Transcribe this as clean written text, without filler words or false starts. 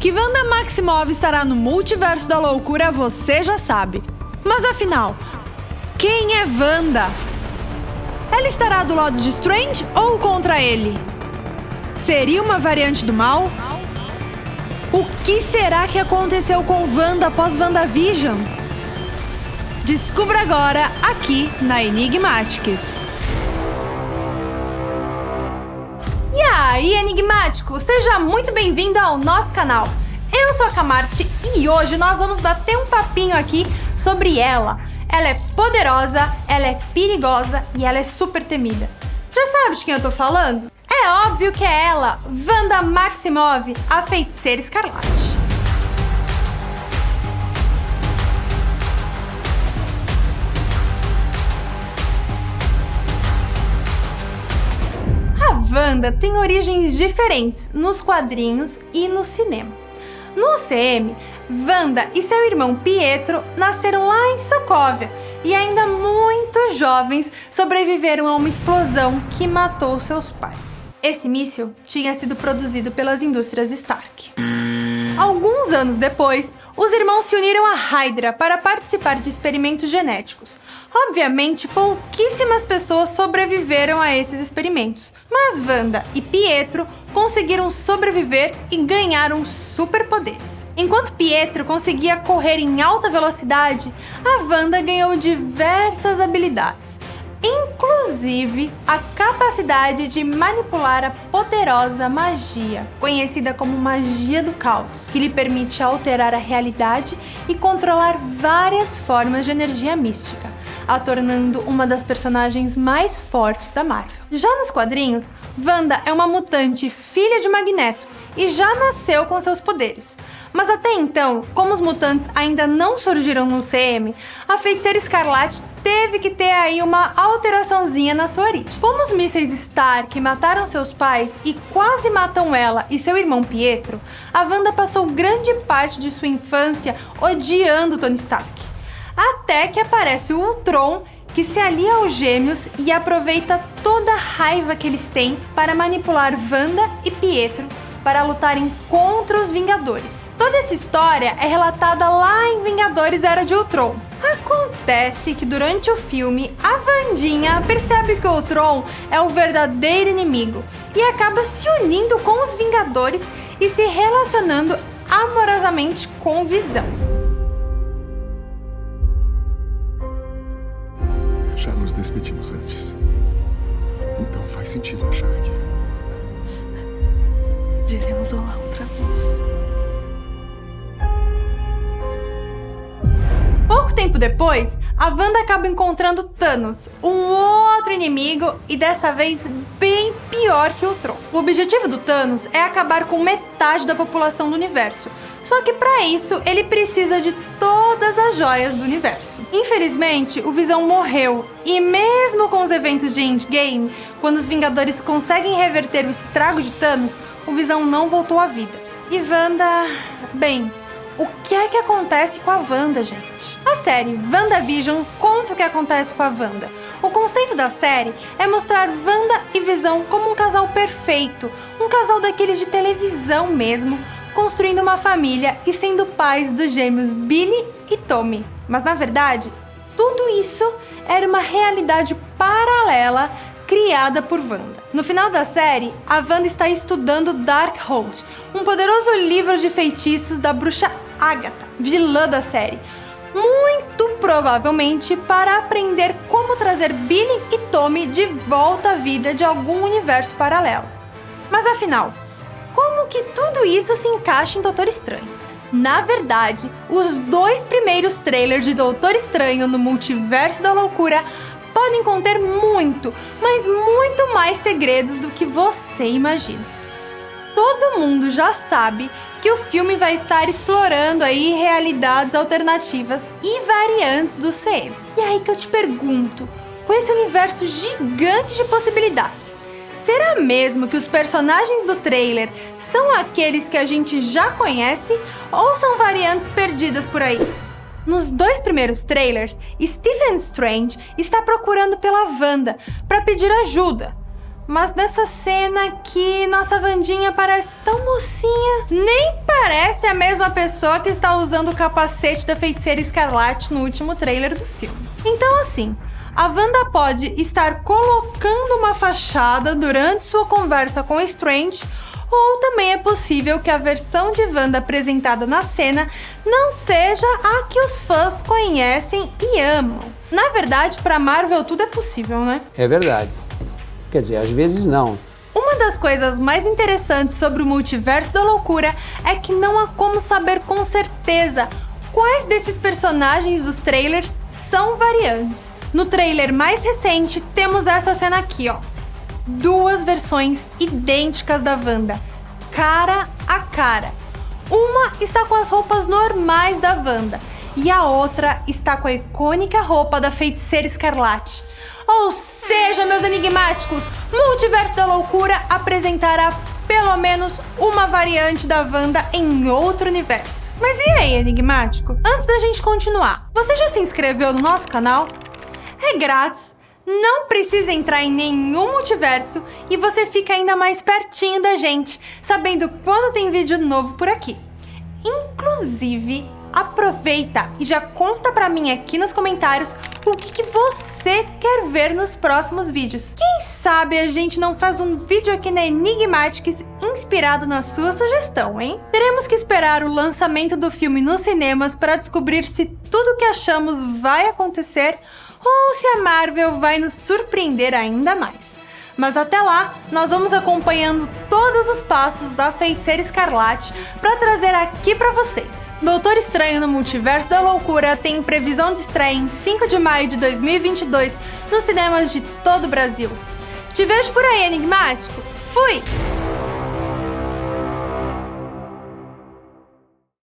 Que Wanda Maximoff estará no Multiverso da Loucura, você já sabe. Mas afinal, quem é Wanda? Ela estará do lado de Strange ou contra ele? Seria uma variante do mal? O que será que aconteceu com Wanda após WandaVision? Descubra agora aqui na Enigmatics. E aí, enigmático! Seja muito bem-vindo ao nosso canal. Eu sou a Camarte e hoje nós vamos bater um papinho aqui sobre ela. Ela é poderosa, ela é perigosa e ela é super temida. Já sabe de quem eu tô falando? É óbvio que é ela, Wanda Maximoff, a Feiticeira Escarlate. A Wanda tem origens diferentes nos quadrinhos e no cinema. No UCM, Wanda e seu irmão Pietro nasceram lá em Sokovia e ainda muito jovens sobreviveram a uma explosão que matou seus pais. Esse míssil tinha sido produzido pelas indústrias Stark. Alguns anos depois, os irmãos se uniram à Hydra para participar de experimentos genéticos. Obviamente, pouquíssimas pessoas sobreviveram a esses experimentos, mas Wanda e Pietro conseguiram sobreviver e ganharam superpoderes. Enquanto Pietro conseguia correr em alta velocidade, a Wanda ganhou diversas habilidades, inclusive a capacidade de manipular a poderosa magia, conhecida como magia do caos, que lhe permite alterar a realidade e controlar várias formas de energia mística, a tornando uma das personagens mais fortes da Marvel. Já nos quadrinhos, Wanda é uma mutante filha de Magneto e já nasceu com seus poderes. Mas até então, como os mutantes ainda não surgiram no CM, a Feiticeira Escarlate teve que ter aí uma alteraçãozinha na sua origem. Como os mísseis Stark mataram seus pais e quase matam ela e seu irmão Pietro, a Wanda passou grande parte de sua infância odiando Tony Stark. Até que aparece o Ultron, que se alia aos Gêmeos e aproveita toda a raiva que eles têm para manipular Wanda e Pietro para lutarem contra os Vingadores. Toda essa história é relatada lá em Vingadores Era de Ultron. Acontece que durante o filme, a Wandinha percebe que o Ultron é o verdadeiro inimigo e acaba se unindo com os Vingadores e se relacionando amorosamente com o Visão. Já nos despedimos antes. Então faz sentido achar que diremos olá outra vez. Pouco tempo depois, a Wanda acaba encontrando Thanos, um outro inimigo e dessa vez bem pior que o Ultron. O objetivo do Thanos é acabar com metade da população do universo. Só que para isso, ele precisa de todas as joias do universo. Infelizmente, o Visão morreu, e mesmo com os eventos de Endgame, quando os Vingadores conseguem reverter o estrago de Thanos, o Visão não voltou à vida. E Wanda... bem, o que é que acontece com a Wanda, gente? A série WandaVision conta o que acontece com a Wanda. O conceito da série é mostrar Wanda e Visão como um casal perfeito, um casal daqueles de televisão mesmo, construindo uma família e sendo pais dos gêmeos Billy e Tommy. Mas na verdade, tudo isso era uma realidade paralela criada por Wanda. No final da série, a Wanda está estudando Darkhold, um poderoso livro de feitiços da bruxa Agatha, vilã da série, muito provavelmente para aprender como trazer Billy e Tommy de volta à vida de algum universo paralelo. Mas afinal, como que tudo isso se encaixa em Doutor Estranho? Na verdade, os 2 primeiros trailers de Doutor Estranho no Multiverso da Loucura podem conter muito, mas muito mais segredos do que você imagina. Todo mundo já sabe que o filme vai estar explorando aí realidades alternativas e variantes do CM. E aí que eu te pergunto, com esse universo gigante de possibilidades, será mesmo que os personagens do trailer são aqueles que a gente já conhece ou são variantes perdidas por aí? Nos 2 primeiros trailers, Stephen Strange está procurando pela Wanda para pedir ajuda. Mas nessa cena aqui, nossa Wandinha parece tão mocinha, nem parece parece a mesma pessoa que está usando o capacete da Feiticeira Escarlate no último trailer do filme. Então assim, a Wanda pode estar colocando uma fachada durante sua conversa com Strange, ou também é possível que a versão de Wanda apresentada na cena não seja a que os fãs conhecem e amam. Na verdade, para Marvel tudo é possível, né? É verdade. Quer dizer, às vezes não. Uma das coisas mais interessantes sobre o multiverso da loucura é que não há como saber com certeza quais desses personagens dos trailers são variantes. No trailer mais recente, temos essa cena aqui, ó. 2 versões idênticas da Wanda, cara a cara. Uma está com as roupas normais da Wanda e a outra está com a icônica roupa da Feiticeira Escarlate. Ou seja, meus enigmáticos, Multiverso da Loucura apresentará pelo menos uma variante da Wanda em outro universo. Mas e aí, enigmático? Antes da gente continuar, você já se inscreveu no nosso canal? É grátis, não precisa entrar em nenhum multiverso e você fica ainda mais pertinho da gente, sabendo quando tem vídeo novo por aqui. Inclusive, aproveita e já conta pra mim aqui nos comentários o que você quer ver nos próximos vídeos. Quem sabe a gente não faz um vídeo aqui na Enigmatics inspirado na sua sugestão, hein? Teremos que esperar o lançamento do filme nos cinemas para descobrir se tudo o que achamos vai acontecer ou se a Marvel vai nos surpreender ainda mais. Mas até lá, nós vamos acompanhando todos os passos da Feiticeira Escarlate para trazer aqui para vocês. Doutor Estranho no Multiverso da Loucura tem previsão de estreia em 5 de maio de 2022 nos cinemas de todo o Brasil. Te vejo por aí, enigmático! Fui!